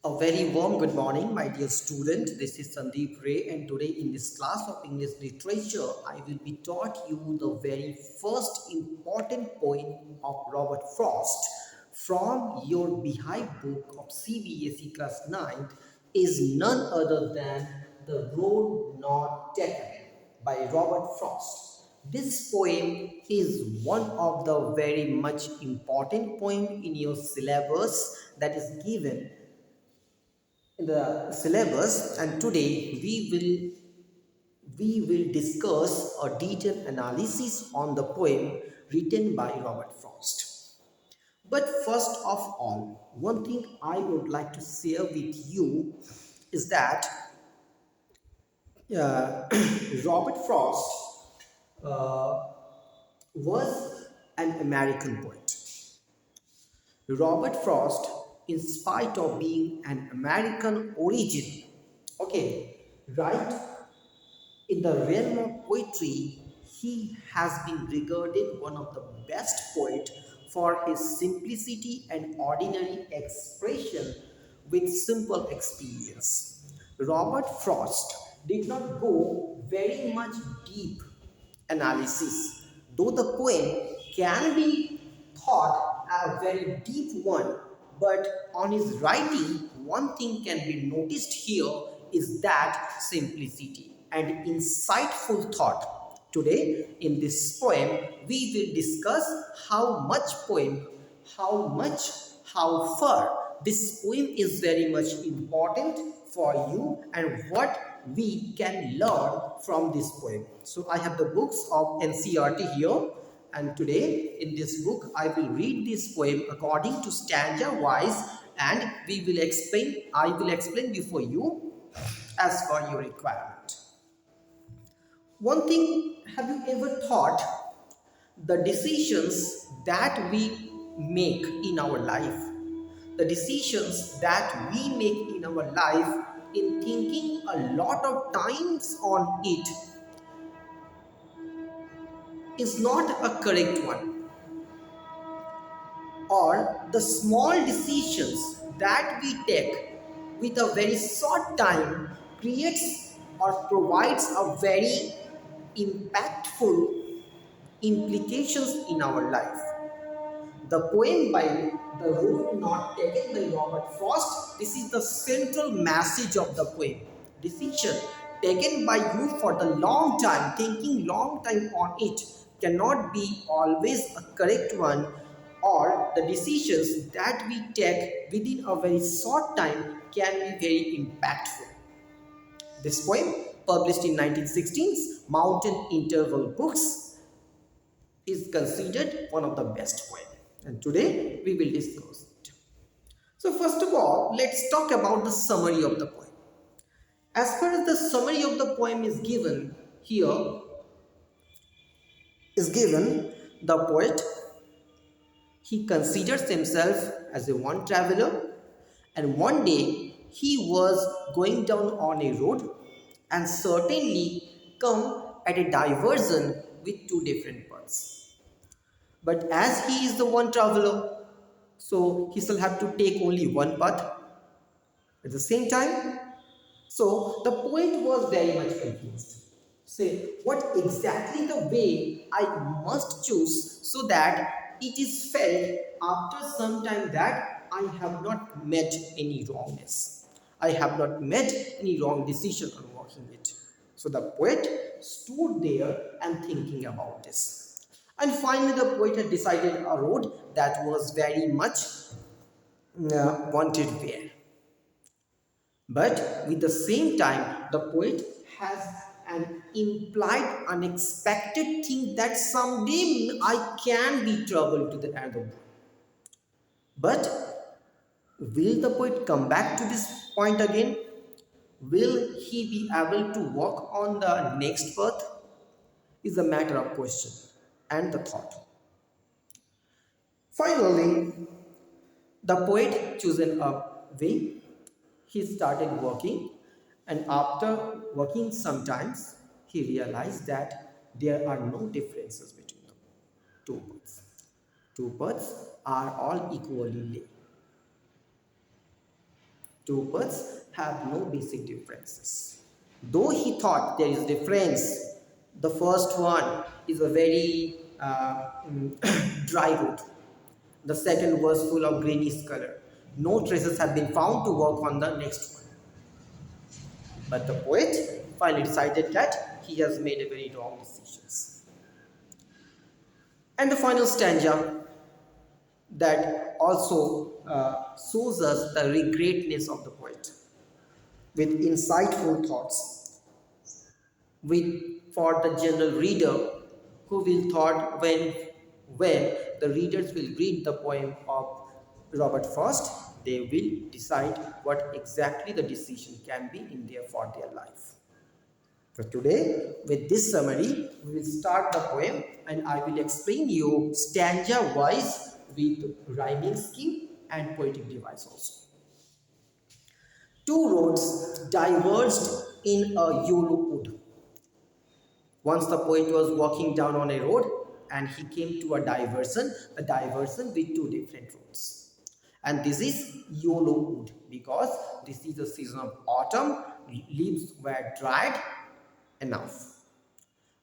A very warm good morning, my dear student. This is Sandeep Ray, and today in this class of English literature, I will be taught you the very first important poem of Robert Frost from your Beehive book of CBSE class 9 is none other than The Road Not Taken by Robert Frost. This poem is one of the very much important poem in your syllabus that is given in the syllabus, and today we will discuss a detailed analysis on the poem written by Robert Frost. But first of all, one thing I would like to share with you is that uh, Robert Frost uh, was an American poet. Robert Frost, in spite of being an American origin, okay, right, in the realm of poetry, he has been regarded one of the best poets for his simplicity and ordinary expression with simple experience. Robert Frost did not go very much deep analysis, though the poem can be thought a very deep one, but on his writing, one thing can be noticed here is that simplicity and insightful thought. Today, in this poem, we will discuss how much poem, how much, how far this poem is very much important for you and what we can learn from this poem. So I have the books of NCERT here, and today in this book I will read this poem according to stanza wise, and I will explain before you as per your requirement. One thing, have you ever thought the decisions that we make in our life, the decisions that we make in our life, in thinking a lot of times on it, is not a correct one, or the small decisions that we take with a very short time creates or provides a very impactful implications in our life. The poem by The Road Not Taken by Robert Frost, this is the central message of the poem. Decision taken by you for the long time, thinking long time on it, cannot be always a correct one, or the decisions that we take within a very short time can be very impactful. This poem, published in 1916's Mountain Interval Books, is considered one of the best poems, and today we will discuss it. So first of all, let's talk about the summary of the poem. As far as the summary of the poem is given here, is given, the poet, he considers himself as a one traveler, and one day he was going down on a road and certainly come at a diversion with two different paths. But as he is the one traveler, so he shall have to take only one path at the same time. So the poet was very much confused. Say, what exactly the way I must choose so that it is felt after some time that I have not met any wrongness. I have not met any wrong decision on walking it. So the poet stood there and thinking about this. And finally, the poet had decided a road that was very much wanted there. But with the same time, the poet has an implied, unexpected thing that someday I can be troubled to the end of. But will the poet come back to this point again? Will he be able to walk on the next path? Is a matter of question and the thought. Finally, the poet chosen a way. He started working, and after working sometimes, he realized that there are no differences between the two birds. Two birds are all equally lay. Two birds have no basic differences. Though he thought there is difference, the first one is a very dry road. The second was full of greenish color. No traces have been found to work on the next one. But the poet finally decided that he has made a very wrong decisions. And the final stanza that also shows us the greatness of the poet with insightful thoughts, with for the general reader who will thought when the readers will read the poem of Robert Frost, they will decide what exactly the decision can be in there for their life. So today, with this summary, we will start the poem and I will explain you stanza wise with rhyming scheme and poetic device also. Two roads diverged in a yellow wood. Once the poet was walking down on a road and he came to a diversion with two different roads. And this is yellow wood because this is the season of autumn, leaves were dried enough.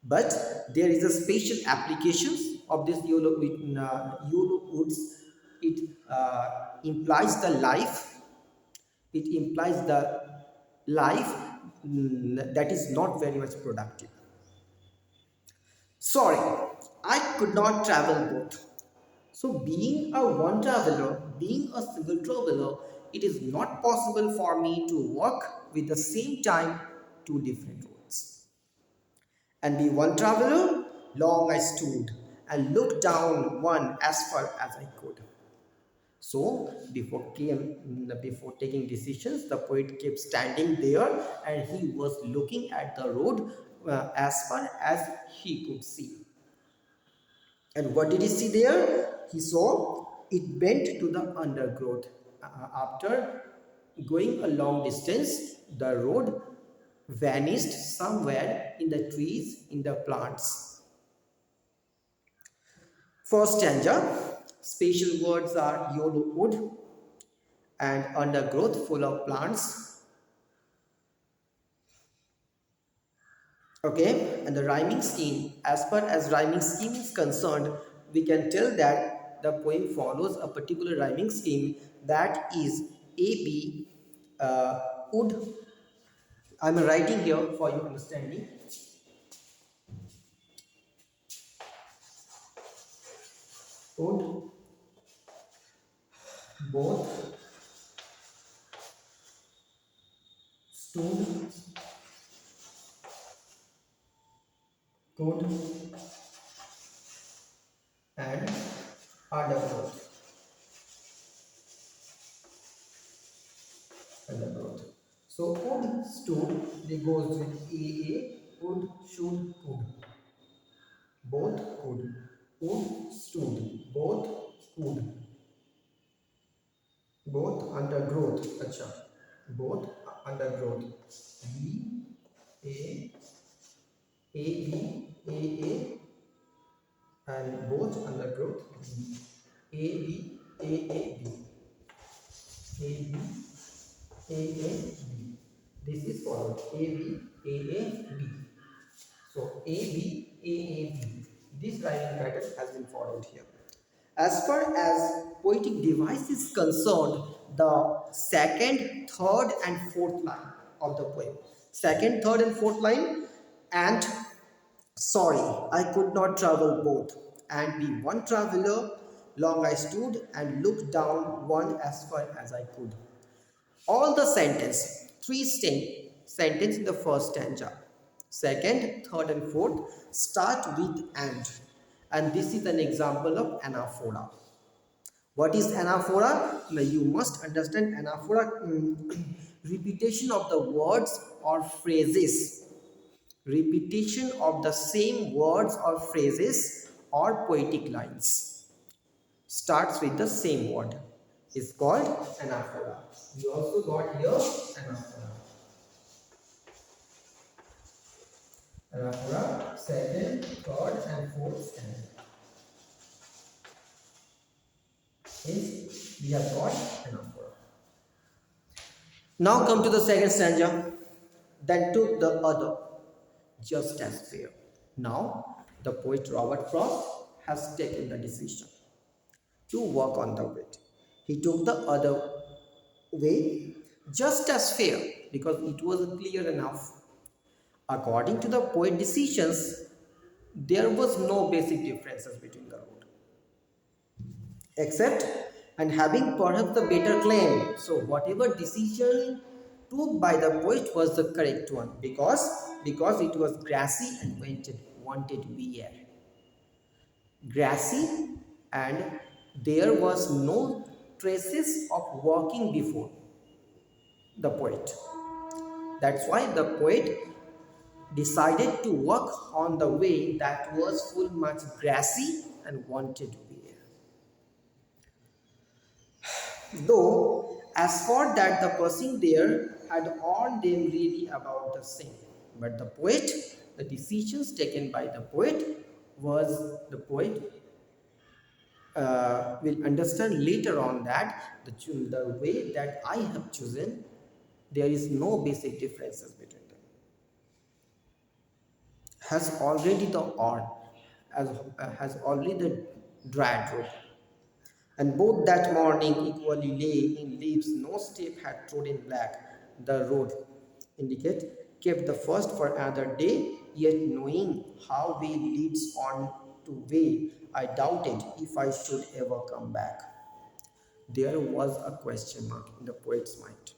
But there is a special applications of this yellow woods. It implies the life. It implies the life that is not very much productive. Sorry, I could not travel both. So being a one traveler, being a single traveler, it is not possible for me to walk with the same time two different roads. And be one traveler, long I stood and looked down one as far as I could. So before taking decisions, the poet kept standing there and he was looking at the road as far as he could see. And what did he see there? He saw it bent to the undergrowth. After going a long distance, the road vanished somewhere in the trees, in the plants. First stanza, special words are yellow wood and undergrowth full of plants. Okay, and the rhyming scheme, as far as rhyming scheme is concerned, we can tell that the poem follows a particular rhyming scheme, that is AB would. I'm writing here for your understanding. Would both stood could and undergrowth. So would stood, they goes with AA, would, should, could. Both could. Would, stood, both could. Both undergrowth. Acha. Both undergrowth. B, A, B, and both undergrowth. B, A, B. This is followed. B. So B. This rhyming pattern has been followed here. As far as poetic device is concerned, the second, third, and fourth line of the poem. Second, third, and fourth line, and sorry, I could not travel both, and be one traveler, long I stood and looked down one as far as I could. All the sentence, three sentence in the first stanza. Second, third, and fourth start with and this is an example of anaphora. What is anaphora? Now you must understand anaphora, repetition of the words or phrases. Repetition of the same words or phrases or poetic lines. Starts with the same word. Is called anaphora. You also got here anaphora. Anaphora, second, third, and fourth stanza. Is we have got anaphora. Now come to the second stanza. Then took the other, just as fair. Now, the poet Robert Frost has taken the decision to work on the wit. He took the other way, just as fair, because it was clear enough. According to the poet decisions, there was no basic differences between the road, except and having perhaps the better claim. So whatever decision took by the poet was the correct one, because it was grassy and wanted wear. Grassy, and there was no traces of walking before the poet. That's why the poet decided to work on the way that was full much grassy and wanted wear. Though, as for that, the person there had all them really about the same. But the poet, the decisions taken by the poet was the poet will understand later on that the way that I have chosen, there is no basic differences between them. Has already the on, has already the dried road. And both that morning equally lay in leaves, no step had trodden black. The road indicate kept the first for another day, yet knowing how way leads on to way, I doubted if I should ever come back. There was a question mark in the poet's mind.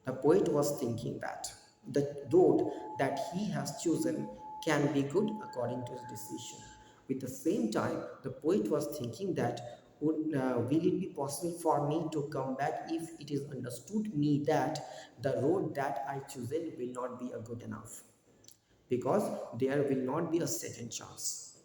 The poet was thinking that the road that he has chosen can be good according to his decision. With the same time, the poet was thinking that will it be possible for me to come back if it is understood me that the road that I chosen will not be a good enough, because there will not be a second chance.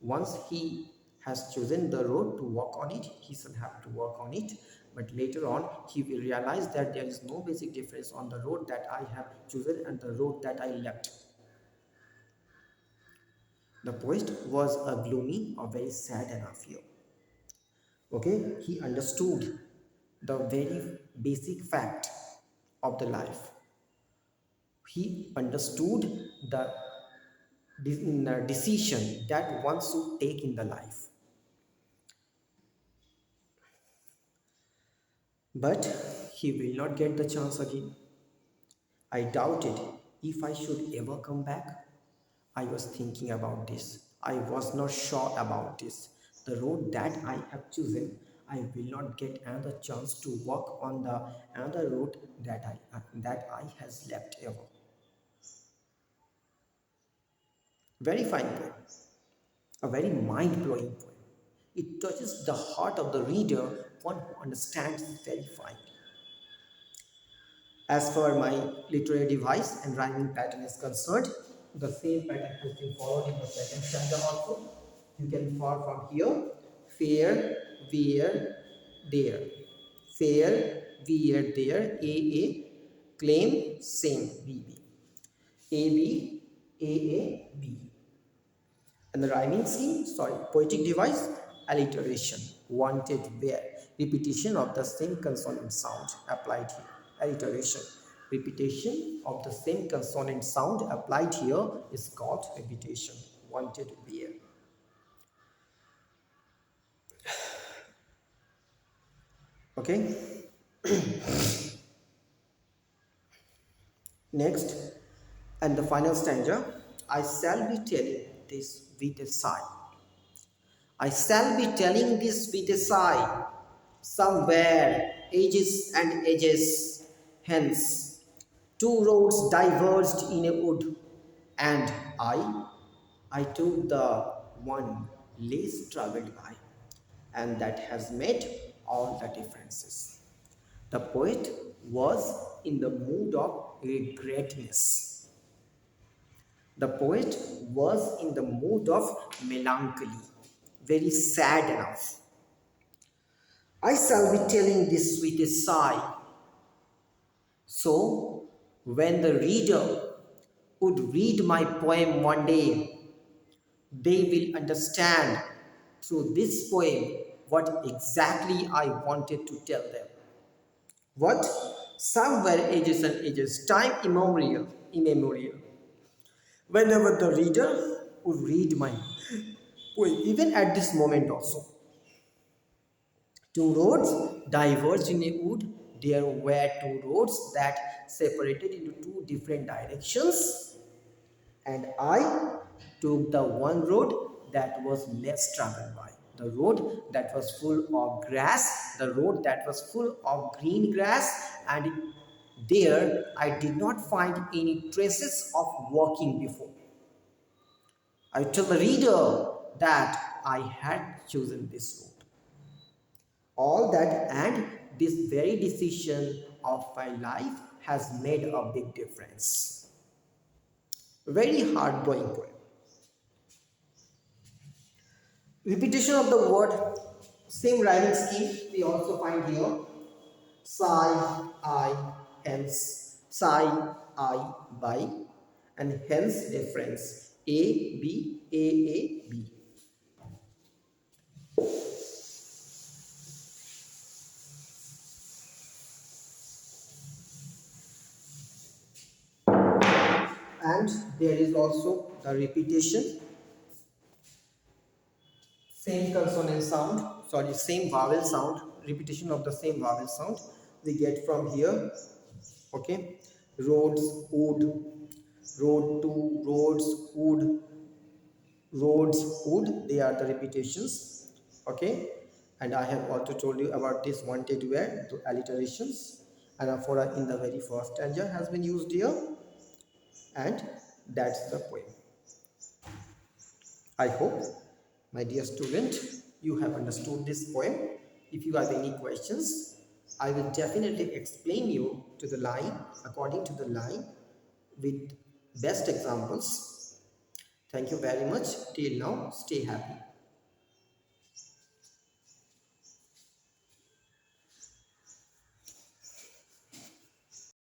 Once he has chosen the road to walk on it, he shall have to work on it. But later on, he will realize that there is no basic difference on the road that I have chosen and the road that I left. The poet was a gloomy or very sad enough here. Okay, he understood the very basic fact of the life. He understood the decision that one should take in the life. But he will not get the chance again. I doubted if I should ever come back. I was thinking about this. I was not sure about this. The road that I have chosen, I will not get another chance to walk on the another road that I has left ever. Very fine poem, a very mind-blowing poem. It touches the heart of the reader, one who understands it very fine. As for my literary device and rhyming pattern is concerned, the same pattern has been followed in the second stanza also. You can follow from here: fair, wear, there. Fair, wear, there. A, claim, same, B. A, B. And the rhyming scheme, poetic device, alliteration, wanted, where, repetition of the same consonant sound applied here. Alliteration, repetition of the same consonant sound applied here is called repetition, wanted, where. Okay. Next, and the final stanza, I shall be telling this with a sigh. I shall be telling this with a sigh, somewhere, ages and ages hence, two roads diverged in a wood, and I took the one less traveled by, and that has made all the differences. The poet was in the mood of regretness. The poet was in the mood of melancholy, very sad enough. I shall be telling this with a sigh. So, when the reader would read my poem one day, they will understand through this poem what exactly I wanted to tell them. What? somewhere ages and ages, time immemorial, whenever the reader would read my poem, even at this moment also. Two roads diverged in a wood. There were two roads that separated into two different directions, and I took the one road that was less traveled by. The road that was full of grass, the road that was full of green grass, and there I did not find any traces of walking before. I tell the reader that I had chosen this road. All that and this very decision of my life has made a big difference. Very hard-blowing poem. Repetition of the word, same rhyming scheme we also find here. Sigh, I, hence, sigh, I, by, and hence difference. A, B, A, B. And there is also the repetition, same consonant sound, sorry, same vowel sound, repetition of the same vowel sound we get from here. Okay, roads, wood, road to, roads, wood, roads, wood, they are the repetitions. Okay, and I have also told you about this wanted where the alliterations, and aphora in the very first stanza has been used here, and that's the poem. I hope, my dear student, you have understood this poem. If you have any questions, I will definitely explain you to the line, according to the line, with best examples. Thank you very much. Till now, stay happy.